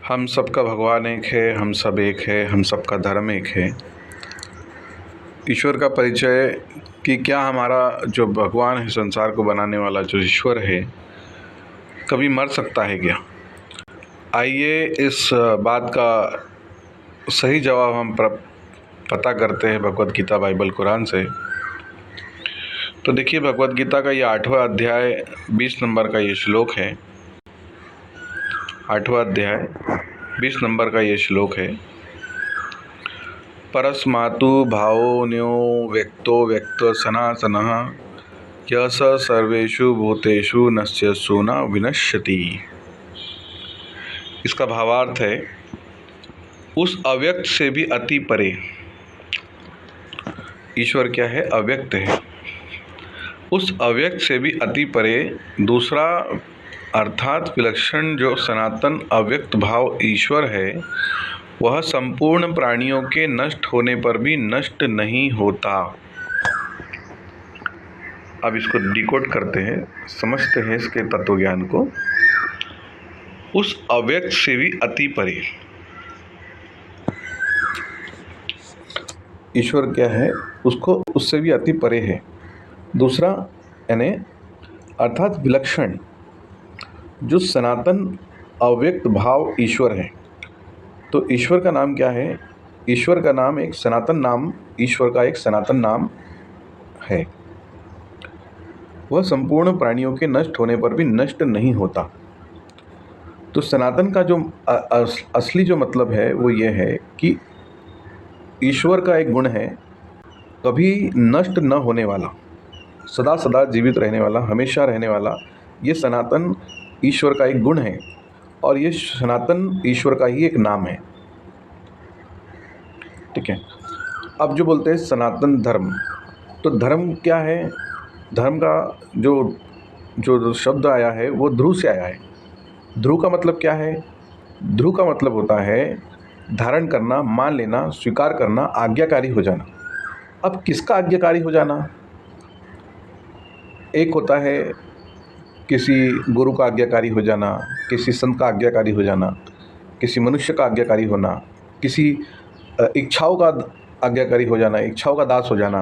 हम सबका भगवान एक है, हम सब एक है, हम सबका धर्म एक है। ईश्वर का परिचय कि क्या हमारा जो भगवान है, संसार को बनाने वाला जो ईश्वर है, कभी मर सकता है क्या? आइए इस बात का सही जवाब हम पता करते हैं भगवत गीता, बाइबल, कुरान से। तो देखिए, भगवत गीता का ये 8वां अध्याय 20 नंबर का ये श्लोक है। 8वां अध्याय 20 नंबर का ये श्लोक है। परस्मातु भावोऽन्यो व्यक्तो व्यक्त सनातनः यः स सर्वेषु भूतेषु नश्यत्सु न विनश्यति। इसका भावार्थ है, उस अव्यक्त से भी अति परे। ईश्वर क्या है? अव्यक्त है। उस अव्यक्त से भी अति परे दूसरा अर्थात विलक्षण जो सनातन अव्यक्त भाव ईश्वर है, वह संपूर्ण प्राणियों के नष्ट होने पर भी नष्ट नहीं होता। अब इसको डिकोड करते हैं, समझते हैं इसके तत्व ज्ञान को। उस अव्यक्त से भी अति परे ईश्वर क्या है? उसको उससे भी अति परे है। दूसरा यानी अर्थात विलक्षण जो सनातन अव्यक्त भाव ईश्वर है। तो ईश्वर का नाम क्या है? ईश्वर का नाम एक सनातन नाम, ईश्वर का एक सनातन नाम है। वह संपूर्ण प्राणियों के नष्ट होने पर भी नष्ट नहीं होता। तो सनातन का जो असली जो मतलब है वो ये है कि ईश्वर का एक गुण है, कभी नष्ट न होने वाला, सदा सदा जीवित रहने वाला, हमेशा रहने वाला। ये सनातन ईश्वर का एक गुण है और ये सनातन ईश्वर का ही एक नाम है। ठीक है। अब जो बोलते हैं सनातन धर्म, तो धर्म क्या है? धर्म का जो शब्द आया है वो ध्रुव से आया है। ध्रुव का मतलब क्या है? ध्रुव का मतलब होता है धारण करना, मान लेना, स्वीकार करना, आज्ञाकारी हो जाना। अब किसका आज्ञाकारी हो जाना? एक होता है किसी गुरु का आज्ञाकारी हो जाना, किसी संत का आज्ञाकारी हो जाना, किसी मनुष्य का आज्ञाकारी होना, किसी इच्छाओं का आज्ञाकारी हो जाना, इच्छाओं का दास हो जाना,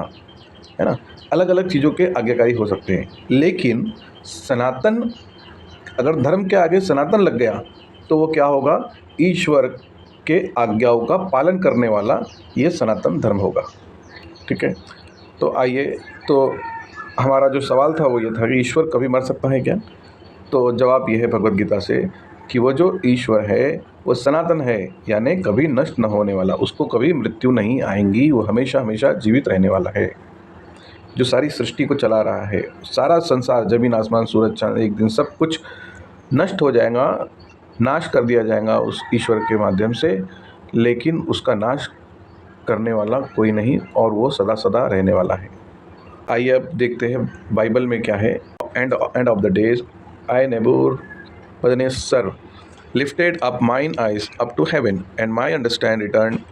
है ना। अलग अलग चीज़ों के आज्ञाकारी हो सकते हैं। लेकिन सनातन, अगर धर्म के आगे सनातन लग गया तो वो क्या होगा? ईश्वर के आज्ञाओं का पालन करने वाला ये सनातन धर्म होगा। ठीक है। तो आइए, तो हमारा जो सवाल था वो ये था कि ईश्वर कभी मर सकता है क्या? तो जवाब ये है भगवत गीता से कि वो जो ईश्वर है वो सनातन है, यानी कभी नष्ट न होने वाला, उसको कभी मृत्यु नहीं आएंगी, वो हमेशा हमेशा जीवित रहने वाला है। जो सारी सृष्टि को चला रहा है, सारा संसार, जमीन आसमान सूरज चांद, एक दिन सब कुछ नष्ट हो जाएगा, नाश कर दिया जाएगा उस ईश्वर के माध्यम से, लेकिन उसका नाश करने वाला कोई नहीं और वो सदा सदा रहने वाला है। आइए अब देखते हैं बाइबल में क्या है। End of the days I Nebuchadnezzar lifted up mine eyes up to heaven, and my understanding returned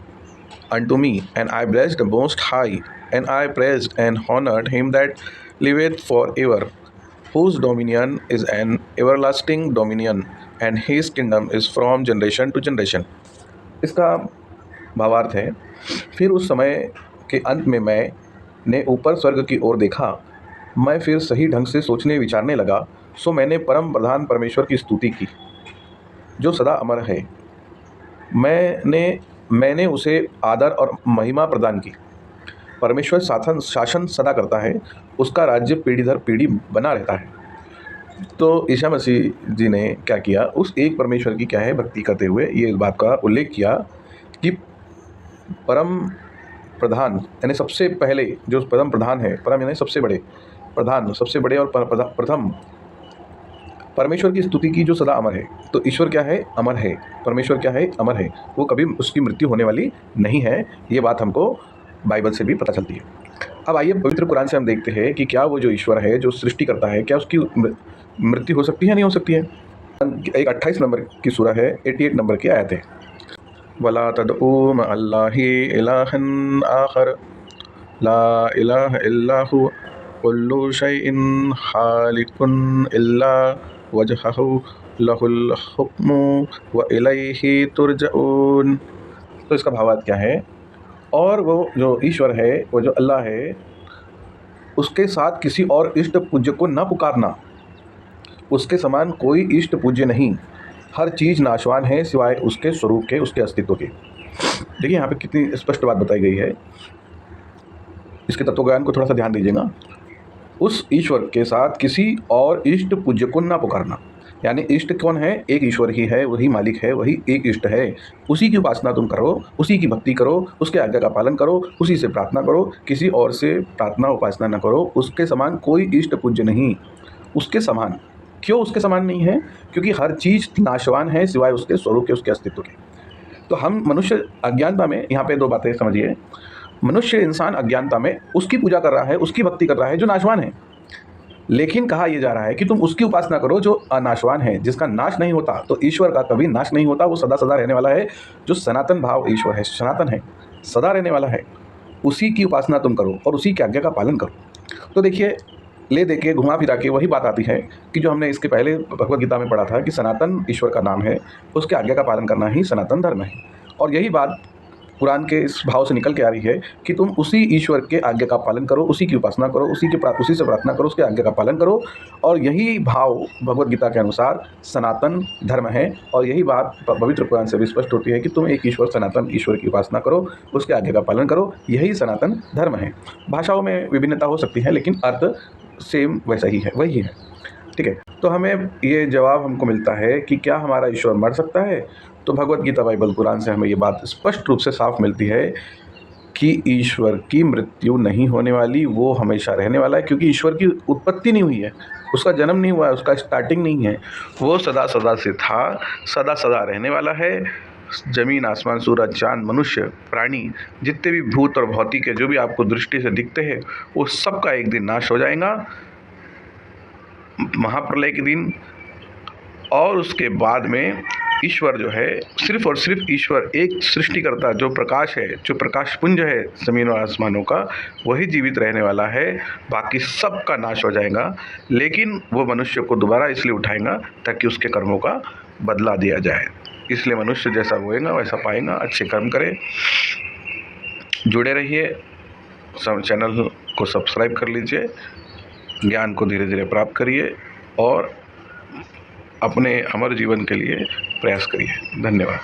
unto me, and I blessed the Most High, and I praised and honored him that liveth forever, whose dominion is an everlasting dominion, and his kingdom is from generation to generation। इसका भावार्थ है, फिर उस समय के अंत में मैंने ऊपर स्वर्ग की ओर देखा, मैं फिर सही ढंग से सोचने विचारने लगा, सो मैंने परम प्रधान परमेश्वर की स्तुति की जो सदा अमर है। मैंने उसे आदर और महिमा प्रदान की। परमेश्वर शासन सदा करता है, उसका राज्य पीढ़ी दर पीढ़ी बना रहता है। तो ईसा मसीह जी ने क्या किया? उस एक परमेश्वर की क्या है भक्ति करते हुए ये इस बात का उल्लेख किया कि परम प्रधान यानी सबसे पहले जो परम प्रधान है, परम यानी सबसे बड़े, प्रधान सबसे बड़े और प्रथम परमेश्वर की स्तुति की जो सदा अमर है। तो ईश्वर क्या है? अमर है। परमेश्वर क्या है? अमर है। वो कभी उसकी मृत्यु होने वाली नहीं है। ये बात हमको बाइबल से भी पता चलती है। अब आइए पवित्र कुरान से हम देखते हैं कि क्या वो जो ईश्वर है, जो सृष्टि करता है, क्या उसकी मृत्यु हो सकती है या नहीं हो सकती है। एक 28 नंबर की सूरह है, 88 नंबर की आयत है। वला तदऊ मअल्लाहि इलाहन आखर ला इलाहा इल्ला हु कुल्लु शैइन हालिकुन इल्ला वजहहु लहुल हुक्मु व इलैहि तुरजऊन। तो इसका भावार्थ क्या है? और वो जो ईश्वर है, वो जो अल्लाह है, उसके साथ किसी और इष्ट पूज्य को न पुकारना। उसके समान कोई इष्ट पूज्य नहीं। हर चीज़ नाशवान है सिवाय उसके स्वरूप के, उसके अस्तित्व के। देखिए यहाँ पे कितनी स्पष्ट बात बताई गई है। इसके तत्वज्ञान को थोड़ा सा ध्यान दीजिएगा। उस ईश्वर के साथ किसी और इष्ट पूज्य को न पुकारना, यानी इष्ट कौन है? एक ईश्वर ही है, वही मालिक है, वही एक इष्ट है। उसी की उपासना तुम करो, उसी की भक्ति करो, उसके आज्ञा का पालन करो, उसी से प्रार्थना करो, किसी और से प्रार्थना उपासना न करो। उसके समान कोई इष्ट पूज्य नहीं। उसके समान क्यों उसके समान नहीं है? क्योंकि हर चीज़ नाशवान है सिवाय उसके स्वरूप के, उसके अस्तित्व के। तो हम मनुष्य अज्ञानता में, यहाँ पे दो बातें समझिए। मनुष्य इंसान अज्ञानता में उसकी पूजा कर रहा है, उसकी भक्ति कर रहा है जो नाशवान है। लेकिन कहा यह जा रहा है कि तुम उसकी उपासना करो जो अनाशवान है, जिसका नाश नहीं होता। तो ईश्वर का कभी नाश नहीं होता, वो सदा सदा रहने वाला है। जो सनातन भाव ईश्वर है, सनातन है, सदा रहने वाला है, उसी की उपासना तुम करो और उसी की आज्ञा का पालन करो। तो देखिए, ले दे के घुमा फिरा के वही बात आती है कि जो हमने इसके पहले भगवत गीता में पढ़ा था कि सनातन ईश्वर का नाम है, उसके आज्ञा का पालन करना ही सनातन धर्म है। और यही बात कुरान के इस भाव से निकल के आ रही है कि तुम उसी ईश्वर के आज्ञा का पालन करो, उसी की उपासना करो, उसी से प्रार्थना करो, उसके आज्ञा का पालन करो। और यही भाव भगवत गीता के अनुसार सनातन धर्म है। और यही बात पवित्र कुरान से भी स्पष्ट होती है कि तुम एक ईश्वर, सनातन ईश्वर की उपासना करो, उसके आज्ञा का पालन करो, यही सनातन धर्म है। भाषाओं में विभिन्नता हो सकती है, लेकिन अर्थ सेम वैसा ही है, वही है। ठीक है, तो हमें ये जवाब हमको मिलता है कि क्या हमारा ईश्वर मर सकता है? तो भगवत गीता, बाइबल, कुरान से हमें ये बात स्पष्ट रूप से साफ मिलती है कि ईश्वर की मृत्यु नहीं होने वाली, वो हमेशा रहने वाला है। क्योंकि ईश्वर की उत्पत्ति नहीं हुई है, उसका जन्म नहीं हुआ है, उसका स्टार्टिंग नहीं है। वो सदा सदा से था, सदा सदा रहने वाला है। जमीन, आसमान, सूरज, चांद, मनुष्य, प्राणी, जितने भी भूत और भौतिक है, जो भी आपको दृष्टि से दिखते हैं, वो सबका एक दिन नाश हो जाएगा, महाप्रलय के दिन। और उसके बाद में ईश्वर जो है, सिर्फ और सिर्फ ईश्वर, एक सृष्टिकर्ता जो प्रकाश है, जो प्रकाश पुंज है ज़मीन और आसमानों का, वही जीवित रहने वाला है। बाकी सब का नाश हो जाएगा। लेकिन वो मनुष्य को दोबारा इसलिए उठाएगा ताकि उसके कर्मों का बदला दिया जाए। इसलिए मनुष्य जैसा बोएगा वैसा पाएगा। अच्छे कर्म करे। जुड़े रहिए, चैनल को सब्सक्राइब कर लीजिए, ज्ञान को धीरे धीरे प्राप्त करिए और अपने अमर जीवन के लिए प्रयास करिए। धन्यवाद।